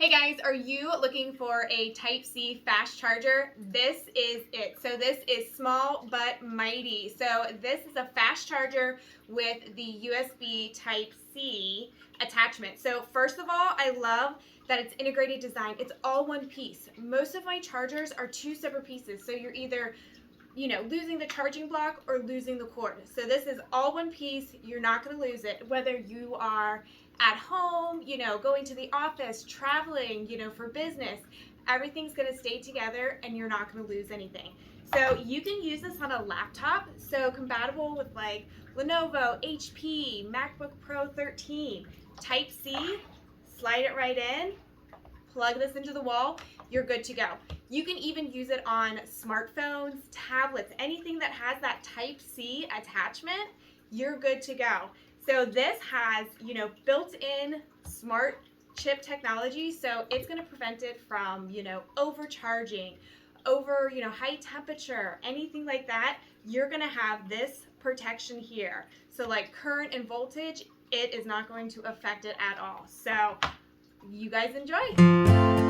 Hey guys, are you looking for a Type-C fast charger? This is it. So this is small but mighty. So this is a fast charger with the USB Type-C attachment. So first of all, I love that it's integrated design. It's all one piece. Most of my chargers are two separate pieces. So you're either losing the charging block or losing the cord. So this is all one piece. You're not going to lose it. Whether you are at home, going to the office, traveling, for business, everything's going to stay together and you're not going to lose anything. So you can use this on a laptop. So compatible with like Lenovo, HP, MacBook Pro 13, Type-C, slide it right in, plug this into the wall, you're good to go. You can even use it on smartphones, tablets, anything that has that Type-C attachment, you're good to go. So this has, built-in smart chip technology, so it's going to prevent it from, overcharging, over, high temperature, anything like that. You're going to have this protection here. So like current and voltage, it is not going to affect it at all. So you guys enjoy.